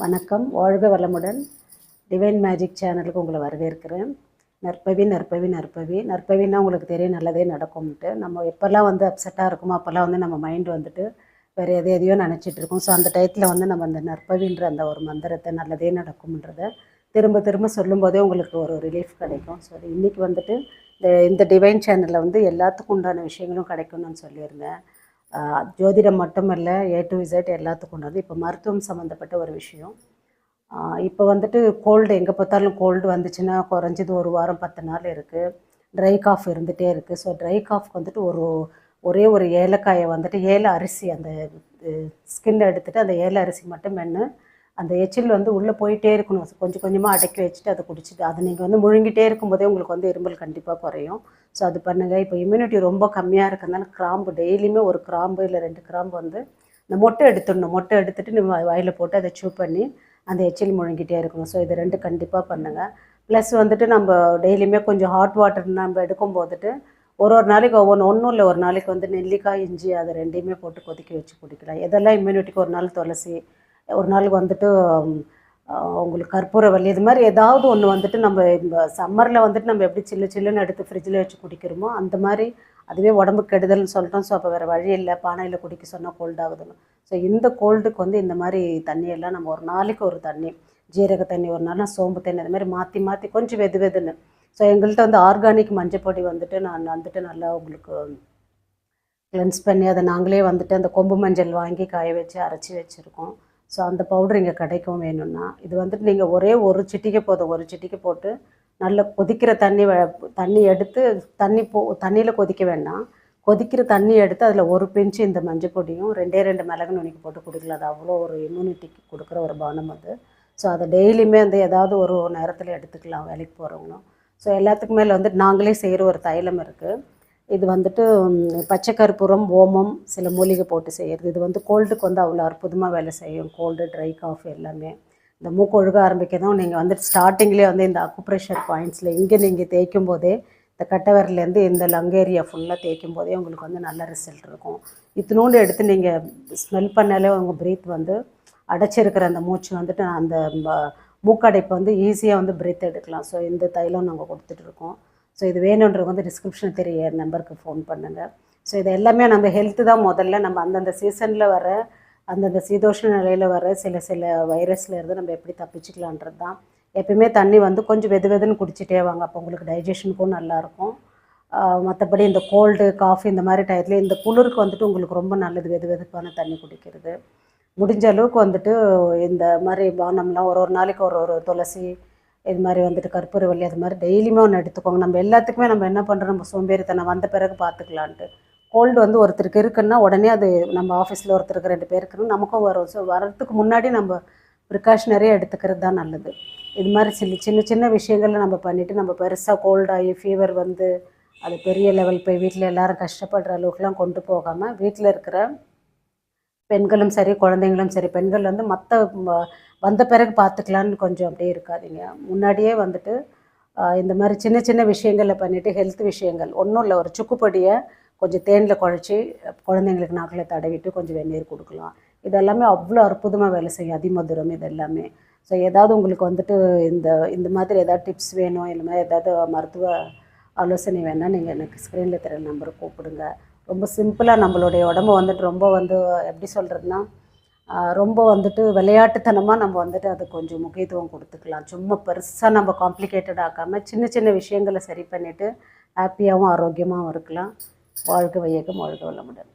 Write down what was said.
வணக்கம், வாழ்க வளமுடன். டிவைன் மேஜிக் சேனலுக்கு உங்களை வரவேற்கிறேன். நற்பவி நற்பவி நற்பவி நற்பவின்னா உங்களுக்கு தெரியும், நல்லதே நடக்கும்ட்டு. நம்ம எப்போல்லாம் அப்செட்டாக இருக்குமோ அப்போல்லாம் நம்ம மைண்ட் வேறு எதையோ நினச்சிட்டு இருக்கோம். ஸோ அந்த டயத்தில் நம்ம அந்த நற்பவின்ற அந்த ஒரு மந்திரத்தை, நல்லதே நடக்கும்ன்றதை திரும்ப திரும்ப சொல்லும்போதே உங்களுக்கு ஒரு ரிலீஃப் கிடைக்கும். ஸோ இன்றைக்கி இந்த டிவைன் சேனலில் எல்லாத்துக்கும் உண்டான விஷயங்களும் கிடைக்கும்னு நான் சொல்லியிருந்தேன். ஜோதிடம் மட்டுமல்ல, A to Z எல்லாத்துக்கும் உண்டாது. இப்போ மருத்துவம் சம்மந்தப்பட்ட ஒரு விஷயம். இப்போ கோல்டு எங்கே பார்த்தாலும் கோல்டு வந்துச்சுன்னா குறைஞ்சது ஒரு வாரம் 10 நாள் இருக்குது. ட்ரை காஃப் இருந்துகிட்டே இருக்குது. ஸோ ட்ரை காஃப்க்கு ஒரே ஒரு ஏலக்காயை ஏல அரிசி, அந்த ஸ்கின்னை எடுத்துகிட்டு அந்த ஏல அரிசி மட்டும் மென்று அந்த எச்சில் உள்ளே போயிட்டே இருக்கணும். கொஞ்சம் கொஞ்சமாக அடக்கி வச்சுட்டு அதை குடிச்சிட்டு, அதை நீங்கள் முழுங்கிட்டே இருக்கும்போதே உங்களுக்கு இருமல் கண்டிப்பாக குறையும். ஸோ அது பண்ணுங்கள். இப்போ இம்யூனிட்டி ரொம்ப கம்மியாக இருக்கிறதுனால கிராம்பு டெய்லியுமே ஒரு கிராம்பு இல்லை 2 கிராம்பு இந்த மொட்டை எடுத்துடணும். மொட்டை எடுத்துகிட்டு நம்ம வாயில் போட்டு அதை சூ பண்ணி அந்த எச்சில் முழுங்கிட்டே இருக்கணும். ஸோ இது 2 கண்டிப்பாக பண்ணுங்கள். ப்ளஸ் நம்ம டெய்லியுமே கொஞ்சம் ஹாட் வாட்டர் நம்ம எடுக்கும் ஒரு நாளைக்கு ஒன்றும் இல்லை, ஒரு நாளைக்கு நெல்லிக்காய், இஞ்சி அதை 2யுமே போட்டு கொதிக்க வச்சு குடிக்கலாம். எதெல்லாம் இம்யூனிட்டிக்கு, ஒரு நாள் துளசி, ஒரு நாளுக்கு உங்களுக்கு கற்பூரவல்லி, இது மாதிரி ஏதாவது ஒன்று நம்ம இந்த சம்மரில் நம்ம எப்படி சில்லுன்னு எடுத்து ஃப்ரிட்ஜில் வச்சு குடிக்கிறோமோ அந்த மாதிரி அதுவே உடம்புக்கு கெடுதல்னு சொல்லிட்டோம். ஸோ அப்போ வேறு வழி இல்லை, பானையில் குடிக்க சொன்னால் கோல்ட் ஆகுதுன்னு. ஸோ இந்த கோல்டுக்கு இந்த மாதிரி தண்ணியெல்லாம் நம்ம ஒரு நாளைக்கு ஒரு தண்ணி, ஜீரக தண்ணி ஒரு நாள், சோம்பு தண்ணி, அது மாதிரி மாற்றி மாற்றி கொஞ்சம் வெதுன்னு. ஸோ எங்கள்கிட்ட ஆர்கானிக் மஞ்சப்பொடி நான் நல்லா உங்களுக்கு கிளென்ஸ் பண்ணி அதை நாங்களே அந்த கொம்பு மஞ்சள் வாங்கி காய வச்சு அரைச்சி வச்சுருக்கோம். ஸோ அந்த பவுடர் இங்கே கிடைக்கும். வேணும்னா இது நீங்கள் ஒரே ஒரு சிட்டிக்கை போதும். ஒரு சிட்டிக்கை போட்டு நல்ல கொதிக்கிற தண்ணி எடுத்து தண்ணியில் கொதிக்க வேண்டாம். கொதிக்கிற தண்ணி எடுத்து அதில் ஒரு பிஞ்சு இந்த மஞ்சள் பொடியும் 2 மிளகு நுணுக்கி போட்டு குடிக்கலாம். அது அவ்வளோ ஒரு இம்யூனிட்டிக்கு கொடுக்குற ஒரு பானம் அது. ஸோ அதை டெய்லியுமே ஏதாவது ஒரு நேரத்தில் எடுத்துக்கலாம், வேலைக்கு போகிறவங்களும். ஸோ எல்லாத்துக்கு மேலே நாங்களே செய்கிற ஒரு தைலம் இருக்குது. இது பச்சை கற்பூரம், ஓமம், சில மூலிகை போட்டு செய்கிறது. இது கோல்டுக்கு அவ்வளோ அற்புதமாக வேலை செய்யும். கோல்டு, ட்ரை காஃப் எல்லாமே. இந்த மூக்கு ஒழுக ஆரம்பிக்கதும் நீங்கள் ஸ்டார்டிங்லேயே இந்த அக்குப்ரெஷர் பாயிண்ட்ஸில் இங்கே நீங்கள் தேய்க்கும் போதே, இந்த கட்டை விரலேருந்து இந்த லங் ஏரியா ஃபுல்லாக தேய்க்கும் போதே உங்களுக்கு நல்ல ரிசல்ட் இருக்கும். இத்தினோண்டு எடுத்து நீங்கள் ஸ்மெல் பண்ணாலே உங்கள் ப்ரீத் அடைச்சிருக்கிற அந்த மூச்சு அந்த மூக்கடைப்பு ஈஸியாக ப்ரீத் எடுக்கலாம். ஸோ இந்த தைலம் நாங்கள் கொடுத்துட்ருக்கோம். ஸோ இது வேணுன்றவங்க டிஸ்கிரிப்ஷன் தெரிய நம்பருக்கு ஃபோன் பண்ணுங்கள். ஸோ இது எல்லாமே நம்ம ஹெல்த்து தான். முதல்ல நம்ம அந்தந்த சீசனில் வர, அந்தந்த சீதோஷ்ண நிலையில் வர சில வைரஸில் இருந்து நம்ம எப்படி தப்பிச்சுக்கலான்றது தான். எப்பயுமே தண்ணி கொஞ்சம் வெதுன்னு குடிச்சிட்டே வாங்க. அப்போ உங்களுக்கு டைஜஷனுக்கும் நல்லாயிருக்கும். மற்றபடி இந்த கோல்டு, காஃபி இந்த மாதிரி டயத்தில், இந்த குளிருக்கு உங்களுக்கு ரொம்ப நல்லது வெதுப்பான தண்ணி குடிக்கிறது. முடிஞ்ச அளவுக்கு இந்த மாதிரி பானம்லாம் ஒரு நாளைக்கு ஒரு துளசி, இது மாதிரி கற்பூரவல்லி, அது மாதிரி டெய்லியுமே ஒன்று எடுத்துக்கோங்க. நம்ம எல்லாத்துக்குமே நம்ம என்ன பண்ணுறோம், நம்ம சோம்பேறித்தனம் வந்த பிறகு பார்த்துக்கலான்ட்டு. கோல்டு ஒருத்தருக்கு இருக்குன்னா உடனே அது நம்ம ஆஃபீஸில் ஒருத்தருக்கு 2 பேருக்கு நமக்கும் வரும். ஸோ வரத்துக்கு முன்னாடி நம்ம ப்ரிகாஷனரியாக எடுத்துக்கிறது தான் நல்லது. இது மாதிரி சின்ன விஷயங்களில் நம்ம பண்ணிவிட்டு, நம்ம பெருசாக கோல்டாகி ஃபீவர் அது பெரிய லெவல் போய் வீட்டில் எல்லோரும் கஷ்டப்படுற அளவுக்குலாம் கொண்டு போகாமல், வீட்டில் இருக்கிற பெண்களும் சரி, குழந்தைங்களும் சரி, பெண்கள் மற்ற வந்த பிறகு பார்த்துக்கலான்னு கொஞ்சம் அப்படியே இருக்காதீங்க. முன்னாடியே இந்த மாதிரி சின்ன விஷயங்களை பண்ணிவிட்டு, ஹெல்த் விஷயங்கள் ஒன்றும் இல்லை, ஒரு சுக்குப்பொடியை கொஞ்சம் தேனில் குழச்சி குழந்தைங்களுக்கு நாக்கில் தடவிட்டு கொஞ்சம் வெந்நீர் கொடுக்கலாம். இதெல்லாமே அவ்வளோ அற்புதமாக வேலை செய்யும். அதிமதுரம் இது எல்லாமே. ஸோ ஏதாவது உங்களுக்கு இந்த மாதிரி ஏதாவது டிப்ஸ் வேணும், இல்லை மாதிரி ஏதாவது மருத்துவ ஆலோசனை வேணால் நீங்கள் எனக்கு ஸ்க்ரீனில் தெரிய நம்பருக்கு கூப்பிடுங்க. ரொம்ப சிம்பிளாக நம்மளுடைய உடம்பு ரொம்ப எப்படி சொல்கிறதுனா, ரொம்ப விளையாட்டுத்தனமாக நம்ம அது கொஞ்சம் முக்கியத்துவம் கொடுத்துக்கலாம். சும்மா பெருசாக நம்ம காம்ப்ளிகேட்டட் ஆக்காமல் சின்ன விஷயங்களை சரி பண்ணிவிட்டு ஹாப்பியாகவும் ஆரோக்கியமாகவும் இருக்கலாம். வாழ்க வையகம், வாழ்க வளமுடன்.